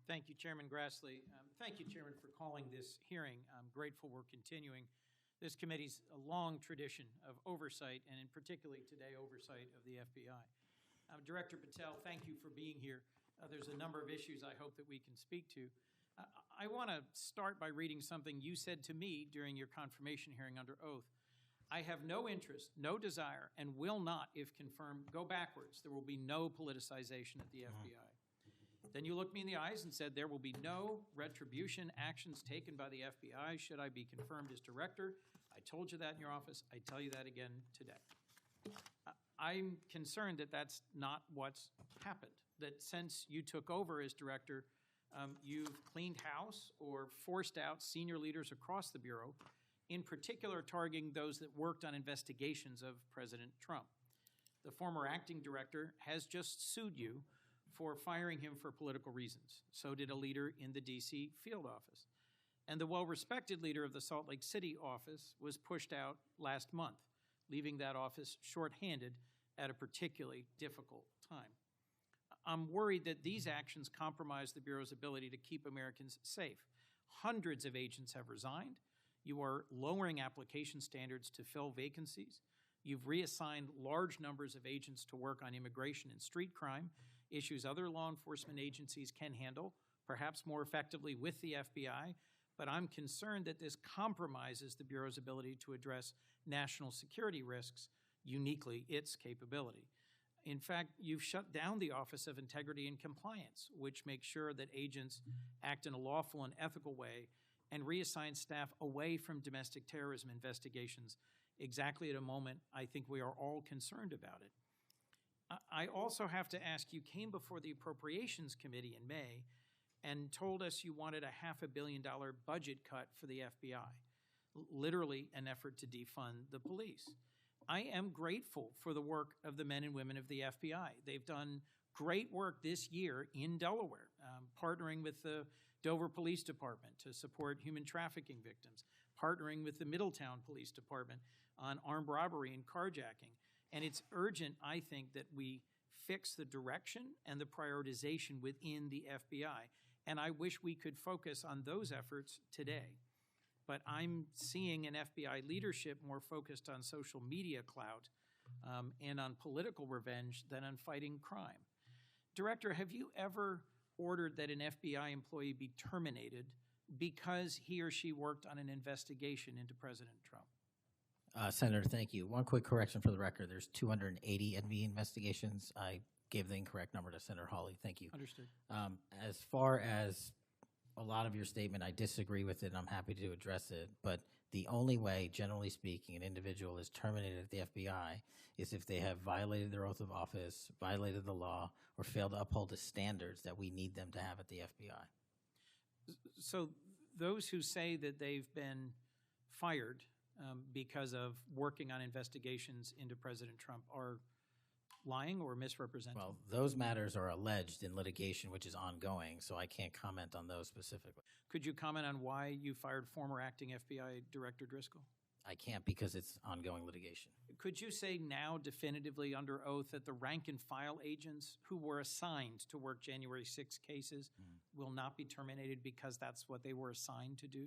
Thank you, Chairman Grassley. Thank you, Chairman, for calling this hearing. I'm grateful we're continuing this committee's long tradition of oversight, and in particularly today, oversight of the FBI. Director Patel, thank you for being here. There's a number of issues I hope that we can speak to. I want to start by reading something you said to me during your confirmation hearing under oath. I have no interest, no desire, and will not, if confirmed, go backwards. There will be no politicization at the FBI. Then you looked me in the eyes and said there will be no retribution actions taken by the FBI should I be confirmed as director. I told you that in your office. I tell you that again today. I'm concerned that that's not what's happened, that since you took over as director, you've cleaned house or forced out senior leaders across the Bureau, in particular targeting those that worked on investigations of President Trump. The former acting director has just sued you for firing him for political reasons. So did a leader in the D.C. field office. And the well-respected leader of the Salt Lake City office was pushed out last month, leaving that office shorthanded at a particularly difficult time. I'm worried that these actions compromise the Bureau's ability to keep Americans safe. Hundreds of agents have resigned. You are lowering application standards to fill vacancies. You've reassigned large numbers of agents to work on immigration and street crime, issues other law enforcement agencies can handle, perhaps more effectively with the FBI, but I'm concerned that this compromises the Bureau's ability to address national security risks, uniquely its capability. In fact, you've shut down the Office of Integrity and Compliance, which makes sure that agents act in a lawful and ethical way, and reassign staff away from domestic terrorism investigations exactly at a moment I think we are all concerned about it. I also have to ask, you came before the Appropriations Committee in May and told us you wanted a $500 million budget cut for the FBI, literally an effort to defund the police. I am grateful for the work of the men and women of the FBI. They've done great work this year in Delaware, partnering with the Dover Police Department to support human trafficking victims, partnering with the Middletown Police Department on armed robbery and carjacking. And it's urgent, I think, that we fix the direction and the prioritization within the FBI. And I wish we could focus on those efforts today. But I'm seeing an FBI leadership more focused on social media clout and on political revenge than on fighting crime. Director, have you ever ordered that an FBI employee be terminated because he or she worked on an investigation into President Trump? Senator, thank you. One quick correction for the record. There's 280 NV investigations. I gave the incorrect number to Senator Hawley. Thank you. Understood. As far as a lot of your statement, I disagree with it, and I'm happy to address it. But the only way, generally speaking, an individual is terminated at the FBI is if they have violated their oath of office, violated the law, or failed to uphold the standards that we need them to have at the FBI. So those who say that they've been fired because of working on investigations into President Trump are lying or misrepresenting? Well, those matters are alleged in litigation, which is ongoing, so I can't comment on those specifically. Could you comment on why you fired former acting FBI Director Driscoll? I can't because it's ongoing litigation. Could you say now definitively under oath that the rank and file agents who were assigned to work January 6 cases will not be terminated because that's what they were assigned to do?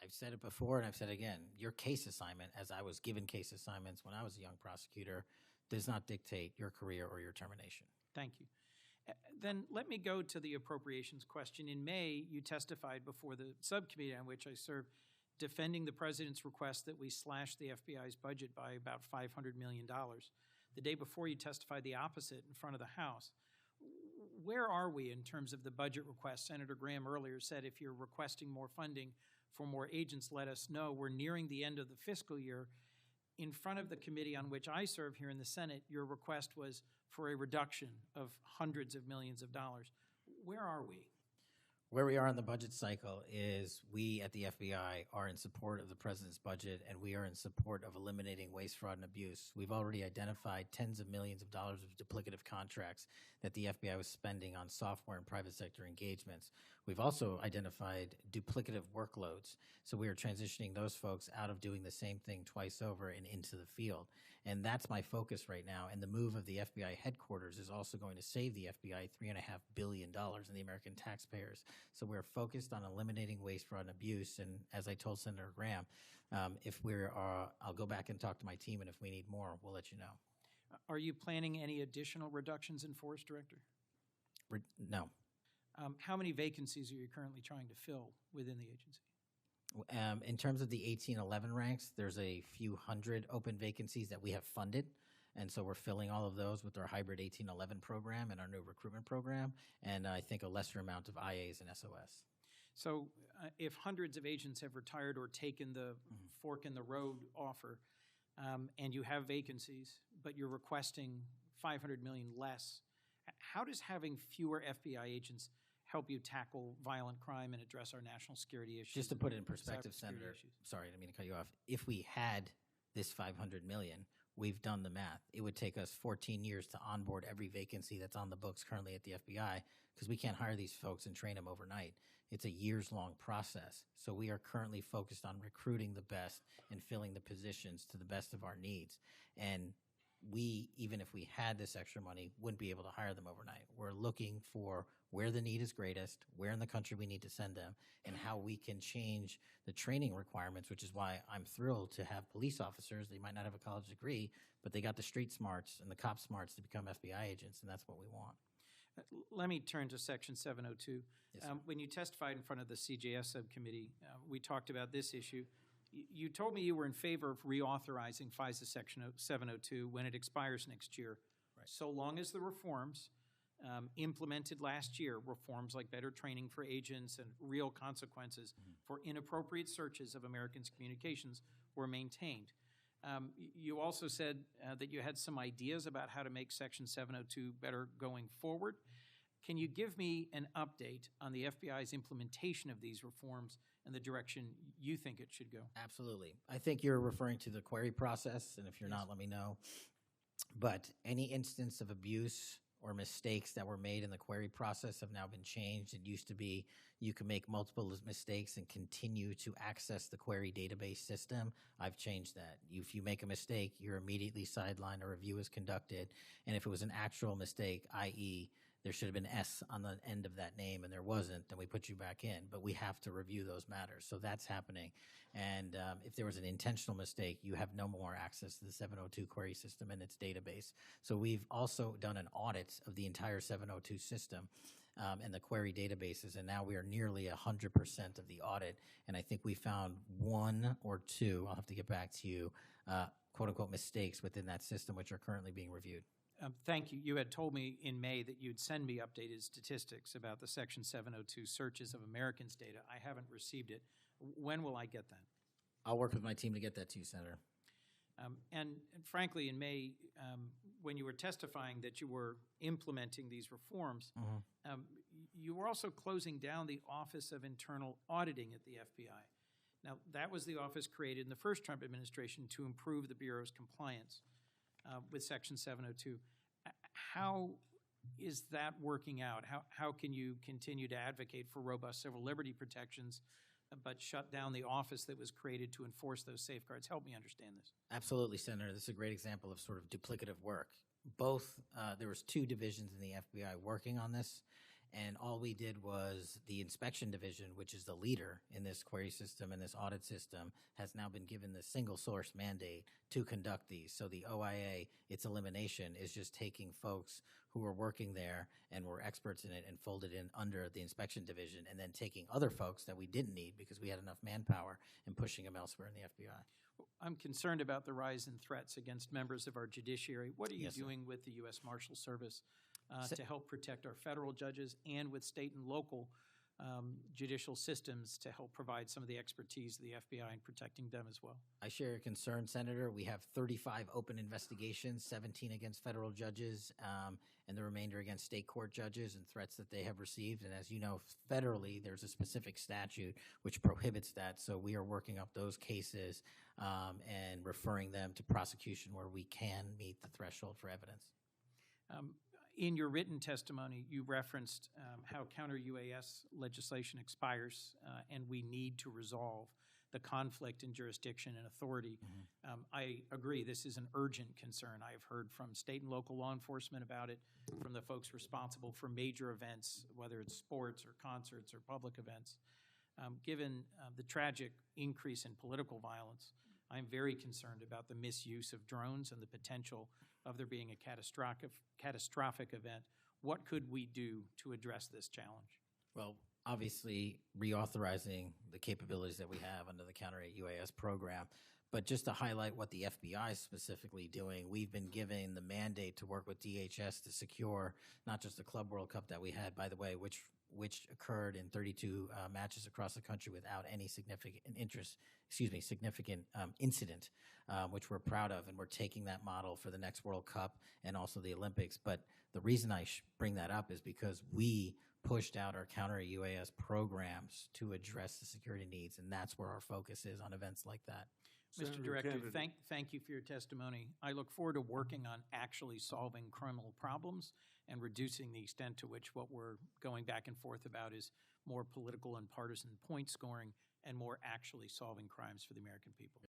I've said it before and I've said it again. Your case assignment, as I was given case assignments when I was a young prosecutor, does not dictate your career or your termination. Thank you. Then let me go to the appropriations question. In May, you testified before the subcommittee on which I serve, defending the president's request that we slash the FBI's budget by about $500 million. The day before, you testified the opposite in front of the House. Where are we in terms of the budget request? Senator Graham earlier said if you're requesting more funding for more agents, let us know. We're nearing the end of the fiscal year. In front of the committee on which I serve here in the Senate, your request was for a reduction of hundreds of millions of dollars. Where are we? Where we are in the budget cycle is we at the FBI are in support of the president's budget, and we are in support of eliminating waste, fraud, and abuse. We've already identified tens of millions of dollars of duplicative contracts that the FBI was spending on software and private sector engagements. We've also identified duplicative workloads. So we are transitioning those folks out of doing the same thing twice over and into the field. And that's my focus right now. And the move of the FBI headquarters is also going to save the FBI $3.5 billion in the American taxpayers. So we're focused on eliminating waste, fraud, and abuse. And as I told Senator Graham, I'll go back and talk to my team, and if we need more, we'll let you know. Are you planning any additional reductions in force, Director? No. How many vacancies are you currently trying to fill within the agency? In terms of the 1811 ranks, there's a few hundred open vacancies that we have funded. And so we're filling all of those with our hybrid 1811 program and our new recruitment program, and I think a lesser amount of IAs and SOS. So if hundreds of agents have retired or taken the fork in the road offer, and you have vacancies, but you're requesting $500 million less, how does having fewer FBI agents help you tackle violent crime and address our national security issues? Just to put it in perspective, Senator, issues? Sorry, I didn't mean to cut you off. If we had this $500 million, we've done the math. It would take us 14 years to onboard every vacancy that's on the books currently at the FBI, because we can't hire these folks and train them overnight. It's a years-long process. So we are currently focused on recruiting the best and filling the positions to the best of our needs. And we, even if we had this extra money, wouldn't be able to hire them overnight. We're looking for where the need is greatest, where in the country we need to send them, and how we can change the training requirements, which is why I'm thrilled to have police officers. They might not have a college degree, but they got the street smarts and the cop smarts to become FBI agents, and that's what we want. Let me turn to Section 702. Yes, When you testified in front of the CJS subcommittee, we talked about this issue. You told me you were in favor of reauthorizing FISA Section 702 when it expires next year, right, so long as the reforms implemented last year, reforms like better training for agents and real consequences for inappropriate searches of Americans' communications, were maintained. You also said that you had some ideas about how to make Section 702 better going forward. Can you give me an update on the FBI's implementation of these reforms and the direction you think it should go? Absolutely. I think you're referring to the query process, and if you're not, let me know. But any instance of abuse or mistakes that were made in the query process have now been changed. It used to be you can make multiple mistakes and continue to access the query database system. I've changed that. If you make a mistake, you're immediately sidelined, a review is conducted, and if it was an actual mistake, i.e., there should have been S on the end of that name and there wasn't, then we put you back in. But we have to review those matters. So that's happening. And if there was an intentional mistake, you have no more access to the 702 query system and its database. So we've also done an audit of the entire 702 system and the query databases, and now we are nearly 100% of the audit. And I think we found one or two, I'll have to get back to you, quote-unquote mistakes within that system, which are currently being reviewed. Thank you. You had told me in May that you'd send me updated statistics about the Section 702 searches of Americans' data. I haven't received it. When will I get that? I'll work with my team to get that to you, Senator. And frankly, in May, when you were testifying that you were implementing these reforms, you were also closing down the Office of Internal Auditing at the FBI. Now, that was the office created in the first Trump administration to improve the Bureau's compliance with Section 702. How is that working out? How can you continue to advocate for robust civil liberty protections but shut down the office that was created to enforce those safeguards? Help me understand this. Absolutely, Senator. This is a great example of sort of duplicative work. There was two divisions in the FBI working on this, and all we did was the inspection division, which is the leader in this query system and this audit system, has now been given the single source mandate to conduct these. So the OIA, its elimination, is just taking folks who were working there and were experts in it and folded in under the inspection division, and then taking other folks that we didn't need because we had enough manpower and pushing them elsewhere in the FBI. I'm concerned about the rise in threats against members of our judiciary. What are you Yes, sir. doing with the U.S. Marshal Service to help protect our federal judges and with state and local judicial systems to help provide some of the expertise of the FBI in protecting them as well? I share your concern, Senator. We have 35 open investigations, 17 against federal judges, and the remainder against state court judges and threats that they have received. And as you know, federally, there's a specific statute which prohibits that. So we are working up those cases and referring them to prosecution where we can meet the threshold for evidence. In your written testimony, you referenced how counter-UAS legislation expires and we need to resolve the conflict in jurisdiction and authority. I agree, this is an urgent concern. I have heard from state and local law enforcement about it, from the folks responsible for major events, whether it's sports or concerts or public events. Given the tragic increase in political violence, I'm very concerned about the misuse of drones and the potential of there being a catastrophic event. What could we do to address this challenge? Well, obviously, reauthorizing the capabilities that we have under the Counter-UAS program. But just to highlight what the FBI is specifically doing, we've been given the mandate to work with DHS to secure not just the Club World Cup that we had, by the way, which occurred in 32 matches across the country without any significant incident, which we're proud of, and we're taking that model for the next World Cup and also the Olympics. But the reason I bring that up is because we pushed out our counter-UAS programs to address the security needs, and that's where our focus is on events like that. Mr. Director, thank you for your testimony. I look forward to working on actually solving criminal problems and reducing the extent to which what we're going back and forth about is more political and partisan point scoring and more actually solving crimes for the American people.